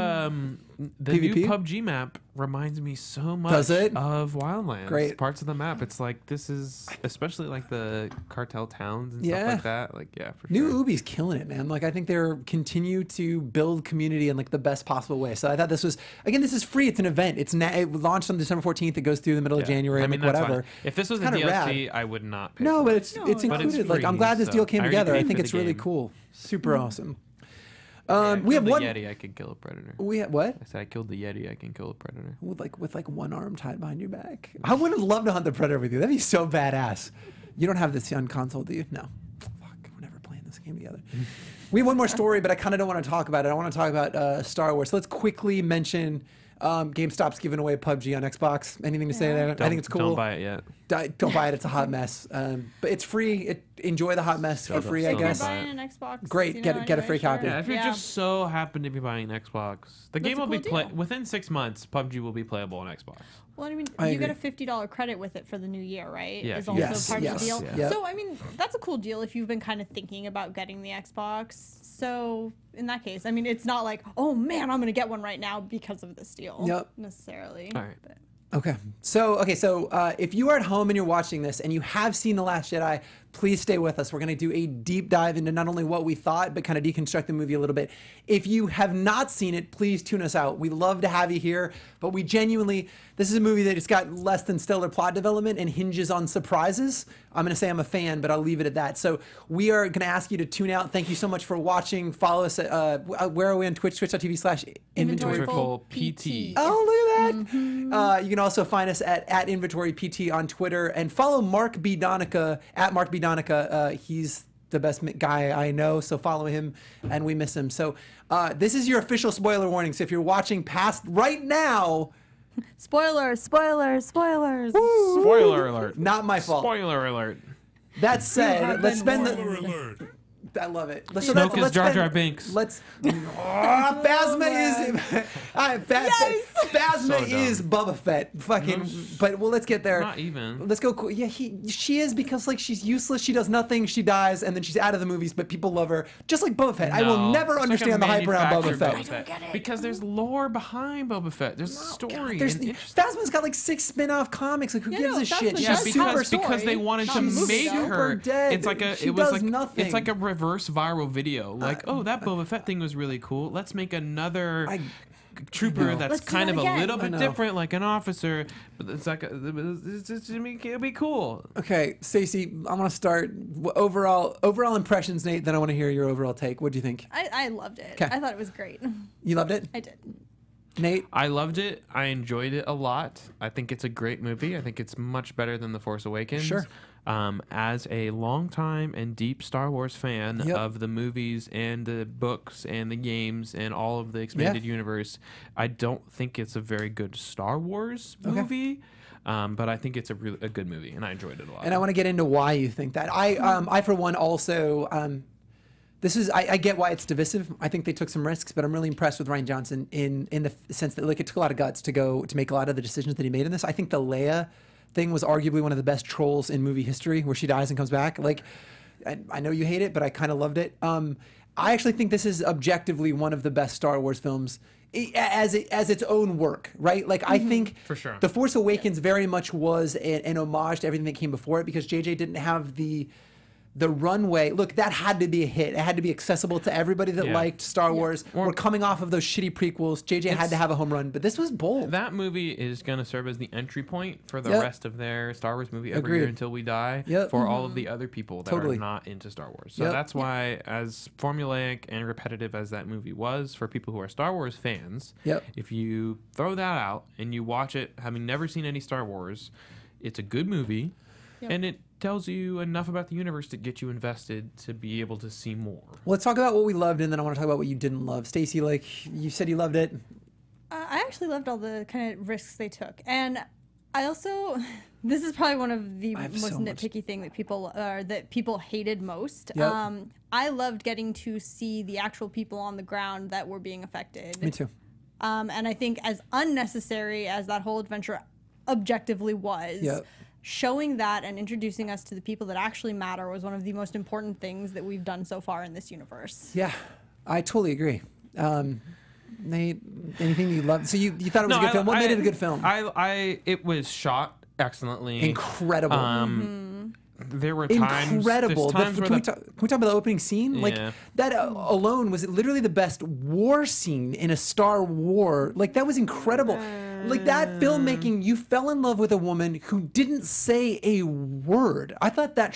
the PvP? new PUBG map reminds me so much Does it? of Wildlands. Great. Parts of the map. It's like this is especially like the cartel towns and Yeah. stuff like that. Like yeah, for New sure. Ubi's killing it, man. Like I think they're continue to build community in like the best possible way. So I thought this was this is free. It's an event. It launched on December 14th. It goes through the middle of Yeah. January. I mean, like, that's whatever. fine. If this was a It's kinda DLC, rad. I would not pay No, for but it. it's But it's included. Like I'm free, glad this so deal came I already together. I paid think for it's the really game. cool. Super awesome. We have one. Yeti, I could kill a predator. We have what? I said I killed the Yeti, I can kill a predator. With like one arm tied behind your back. I would love to hunt the predator with you. That'd be so badass. You don't have this on console, do you? No. Fuck, we're never playing this game together. We have one more story, but I kind of don't want to talk about it. I want to talk about Star Wars. So let's quickly mention GameStop's giving away PUBG on Xbox. Anything to say there? I think it's cool. Don't buy it yet. Don't buy it. It's a hot mess. But it's free. Enjoy the hot mess for free, I guess. If you're buying an Xbox, Great. Get a free copy. Yeah, if you just so happen to be buying an Xbox, the game will be within 6 months. PUBG will be playable on Xbox. Well, I mean, I you agree. get a $50 credit with it for the new year, right? Yeah. Is also part of the deal. Yeah. So, I mean, that's a cool deal if you've been kind of thinking about getting the Xbox. So, in that case, I mean, it's not like, oh man, I'm going to get one right now because of this deal. Necessarily. All right. But. Okay. So if you are at home and you're watching this and you have seen The Last Jedi, please stay with us. We're going to do a deep dive into not only what we thought, but kind of deconstruct the movie a little bit. If you have not seen it, please tune us out. We love to have you here, but we genuinely, this is a movie that it's got less than stellar plot development and hinges on surprises. I'm going to say I'm a fan, but I'll leave it at that. So we are going to ask you to tune out. Thank you so much for watching. Follow us at, where are we on Twitch? Twitch.tv/inventoryful PT. Oh, look at that. You can also find us at InventoryPT on Twitter and follow Mark B. Donica at Mark B. Donica. He's the best guy I know, so follow him, and we miss him. So this is your official spoiler warning. So if you're watching past right now... Spoilers. Spoiler alert. Not my fault. Spoiler alert. That said, let's spend Spoiler alert. I love it. Snoke is Jar Jar Binks. Phasma is Phasma So is Boba Fett. Fucking, but well, let's get there. Not even. Let's go. Yeah, she is because like she's useless. She does nothing. She dies, and then she's out of the movies. But people love her, just like Boba Fett. I will never understand the hype around Boba Fett. I don't get it. Because there's lore behind Boba Fett. There's a story. Phasma's got like 6 spin-off comics. Like who gives a shit? Yeah, She's super because they wanted to Not make super her. dead. It's like a. She It was does like nothing. It's like a reverse viral video. Like, oh, that Boba Fett thing was really cool. Let's make another trooper that's Let's do kind that of again. a little I bit know. different, like an officer. But it's like it'll be cool. Okay, Stacey, I want to start overall impressions, Nate. Then I want to hear your overall take. What do you think? I loved it. 'Kay. I thought it was great. You loved it, I did. Nate? I loved it. I enjoyed it a lot. I think it's a great movie. I think it's much better than The Force Awakens. Sure. As a longtime and deep Star Wars fan Yep. of the movies and the books and the games and all of the expanded universe, I don't think it's a very good Star Wars movie. But I think it's a good movie, and I enjoyed it a lot. And I want to get into why you think that. I for one, also, I get why it's divisive. I think they took some risks, but I'm really impressed with Rian Johnson in the sense that like it took a lot of guts to make a lot of the decisions that he made in this. I think the Leia thing was arguably one of the best trolls in movie history, where she dies and comes back. Like, I know you hate it, but I kind of loved it. I actually think this is objectively one of the best Star Wars films as its own work, right? Like, I think For sure. The Force Awakens very much was an homage to everything that came before it, because JJ didn't have the runway. Look, that had to be a hit. It had to be accessible to everybody that liked Star Wars. We're coming off of those shitty prequels. JJ had to have a home run, but this was bold. That movie is going to serve as the entry point for the Yep. rest of their Star Wars movie every Agreed. year until we die Yep. for all of the other people that Totally. are not into Star Wars. So Yep. that's why, as formulaic and repetitive as that movie was, for people who are Star Wars fans, Yep. if you throw that out and you watch it having never seen any Star Wars, it's a good movie. Yep. And it tells you enough about the universe to get you invested to be able to see more. Well, let's talk about what we loved, and then I want to talk about what you didn't love. Stacey, like you said, you loved it. I actually loved all the kind of risks they took, and I also, this is probably one of the have most so much- nitpicky thing that people hated most. Yep. I loved getting to see the actual people on the ground that were being affected. Me too. And I think as unnecessary as that whole adventure objectively was, Yep. showing that and introducing us to the people that actually matter was one of the most important things that we've done so far in this universe. Yeah, I totally agree. Nate, anything you loved? So you thought it was a good film? What made it a good film? It was shot excellently. Incredible. There were times. Incredible. There's times where Can we talk about the opening scene? Like Yeah. that alone was literally the best war scene in a Star War. Like that was incredible. Like that filmmaking, you fell in love with a woman who didn't say a word. I thought that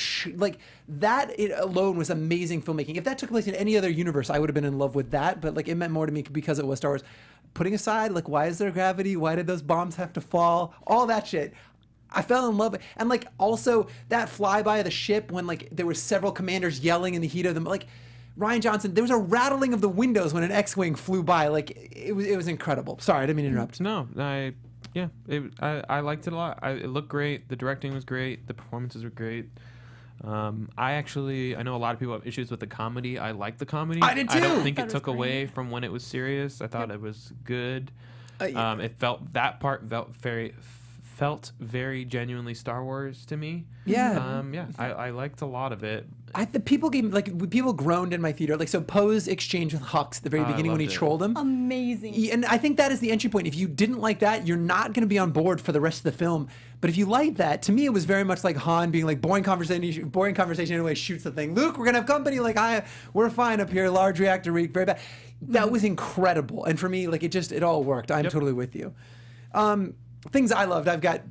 it alone was amazing filmmaking. If that took place in any other universe, I would have been in love with that. But like it meant more to me because it was Star Wars. Putting aside like why is there gravity? Why did those bombs have to fall? All that shit. I fell in love. And like also that flyby of the ship when like there were several commanders yelling in the heat of them. Like Rian Johnson, there was a rattling of the windows when an X-wing flew by. Like it was incredible. Sorry, I didn't mean to interrupt. No, I liked it a lot. It looked great. The directing was great. The performances were great. I know a lot of people have issues with the comedy. I like the comedy. I did too. I don't think it Thought it took was away great. from when it was serious. I thought it was good. Yeah. It felt very genuinely Star Wars to me. Yeah. I liked a lot of it. People groaned in my theater. Like so, Poe's exchange with Hux at the very beginning when he loved it. trolled him. Amazing. And I think that is the entry point. If you didn't like that, you're not going to be on board for the rest of the film. But if you like that, to me, it was very much like Han being like boring conversation anyway, shoots the thing. Luke, we're gonna have company. Like we're fine up here. Large reactor week, very bad. That was incredible. And for me, like it all worked. I'm totally with you. Things I loved. I've got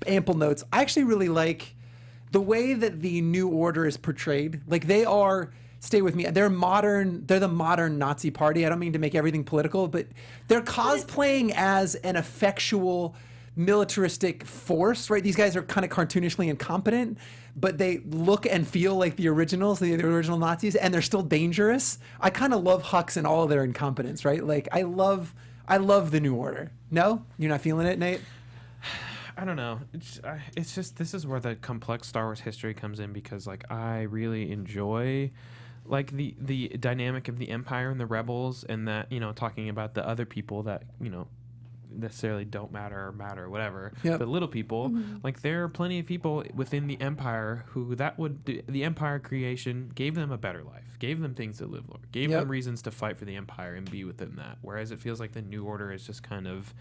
ample notes. I actually really like the way that the New Order is portrayed. Like they are. Stay with me. They're modern. They're the modern Nazi party. I don't mean to make everything political, but they're cosplaying as an effectual militaristic force, right? These guys are kind of cartoonishly incompetent, but they look and feel like the originals, the original Nazis, and they're still dangerous. I kind of love Hux and all of their incompetence, right? Like I love the New Order. No, you're not feeling it, Nate? I don't know. It's just this is where the complex Star Wars history comes in because like I really enjoy like the dynamic of the Empire and the Rebels and that talking about the other people that necessarily don't matter or matter whatever. Yep. The little people like there are plenty of people within the Empire who the Empire creation gave them a better life, gave them things to live for, gave them reasons to fight for the Empire and be within that, whereas it feels like the New Order is just kind of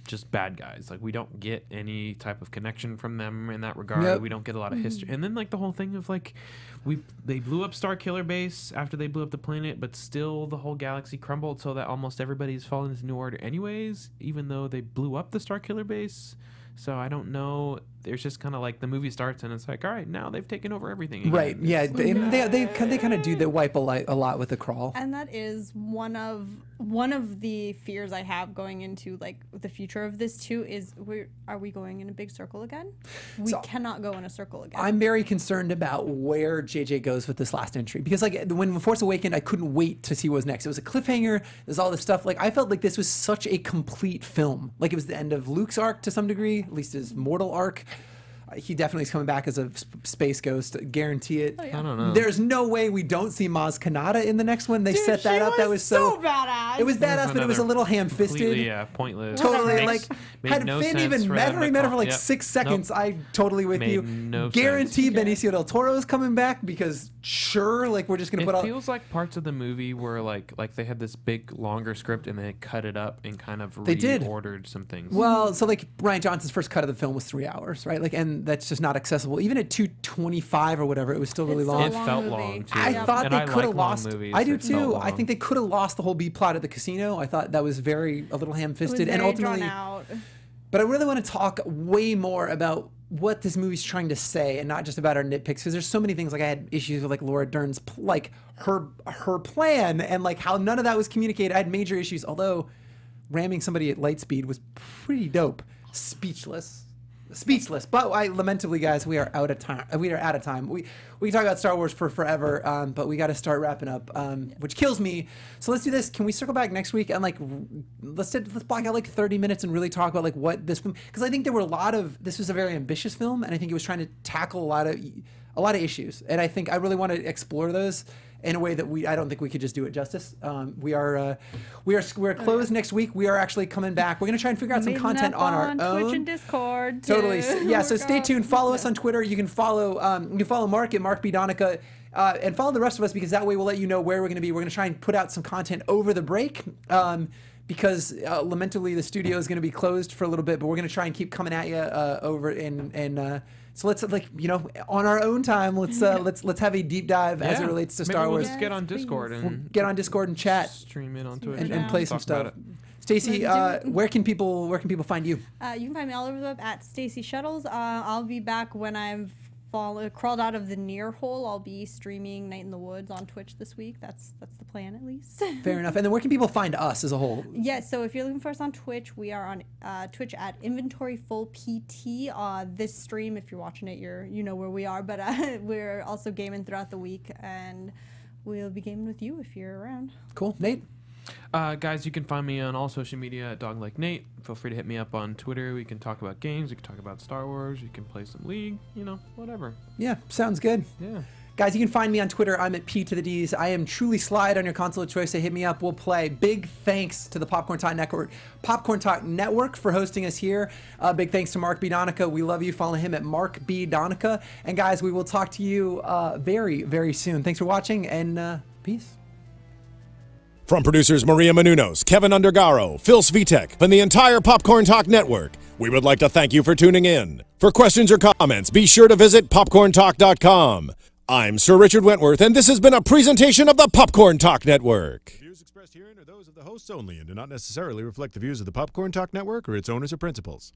just bad guys. Like we don't get any type of connection from them in that regard. We don't get a lot of history. And then like the whole thing of like they blew up Starkiller Base after they blew up the planet, but still the whole galaxy crumbled so that almost everybody's fallen into New Order anyways, even though they blew up the Starkiller Base. So I don't know. There's just kind of like the movie starts and it's like, all right, now they've taken over everything again. Right. Yeah. They kind of do. They wipe a lot with the crawl. And that is one of the fears I have going into like the future of this too. Is are we going in a big circle again? We cannot go in a circle again. I'm very concerned about where JJ goes with this last entry because like when Force Awakens, I couldn't wait to see what was next. It was a cliffhanger. There's all this stuff. Like I felt like this was such a complete film. Like it was the end of Luke's arc to some degree, at least his mortal arc. He definitely is coming back as a space ghost. Guarantee it. Oh, yeah. I don't know. There's no way we don't see Maz Kanata in the next one. They set that up. That was so badass. It was badass, but it was a little ham-fisted. Completely, pointless. Totally, Makes had no Finn sense even for met them her, to he met her call- for like yep. 6 seconds. I totally with Made you. no Guarantee sense. Benicio del Toro is coming back because sure, like we're just gonna It put all. feels like parts of the movie were like they had this big longer script and they cut it up and kind of They did. reordered some things. Well, so like Rian Johnson's first cut of the film was 3 hours, right? Like, and that's just not accessible. Even at 2:25 or whatever, it was still really It's long. it long felt movie. long too. I thought And they I could have like long lost. movies. I do It felt too. I long. think they could have lost the whole B plot at the casino. I thought that was a little It was ham-fisted, very and ultimately. drawn out. But I really want to talk way more about what this movie's trying to say, and not just about our nitpicks, because there's so many things. Like I had issues with like Laura Dern's like her plan, and like how none of that was communicated. I had major issues. Although ramming somebody at light speed was pretty dope. Speechless. But lamentably, guys, we are out of time. We can talk about Star Wars for forever, but we got to start wrapping up, which kills me. So let's do this. Can we circle back next week and like let's block out like 30 minutes and really talk about like what this film, because I think there were this was a very ambitious film, and I think it was trying to tackle a lot of issues, and I think I really want to explore those in a way that I don't think we could just do it justice. We're closed next week. We are actually coming back. We're gonna try and figure out some Meeting content up on our Twitch own. and Discord. Totally. too. Yeah. Oh So my stay God. tuned. Follow us on Twitter. You can follow Mark at Mark B Donica, and follow the rest of us because that way we'll let you know where we're going to be. We're going to try and put out some content over the break. Because lamentably the studio is going to be closed for a little bit, but we're going to try and keep coming at you over so let's on our own time let's have a deep dive as it relates to Star Maybe we'll Wars. just get on Yes, Discord please. and Get on Discord and chat stream it on Twitch and play some talk about stuff. it. Stacey, Let's do it. where can people find you? You can find me all over the web at Stacey Shuttles. I'll be back when I've crawled out of the Nier hole. I'll be streaming Night in the Woods on Twitch this week. That's the plan, at least. Fair enough. And then where can people find us as a whole? Yeah, so if you're looking for us on Twitch, we are on Twitch at Inventory Full PT. This stream, if you're watching it, you know where we are. But we're also gaming throughout the week, and we'll be gaming with you if you're around. Cool. Nate? Guys, you can find me on all social media at DogLikeNate. Feel free to hit me up on Twitter. We can talk about games. We can talk about Star Wars. You can play some League. You know, whatever. Yeah, sounds good. Yeah. Guys, you can find me on Twitter. I'm at P to the D's. I am truly Slide on your console of choice. So hit me up. We'll play. Big thanks to the Popcorn Talk Network for hosting us here. Big thanks to Mark B. Donica. We love you. Follow him at Mark B. Donica. And guys, we will talk to you very, very soon. Thanks for watching, and peace. From producers Maria Menounos, Kevin Undergaro, Phil Svitek, and the entire Popcorn Talk Network, we would like to thank you for tuning in. For questions or comments, be sure to visit popcorntalk.com. I'm Sir Richard Wentworth, and this has been a presentation of the Popcorn Talk Network. Views expressed herein are those of the hosts only and do not necessarily reflect the views of the Popcorn Talk Network or its owners or principals.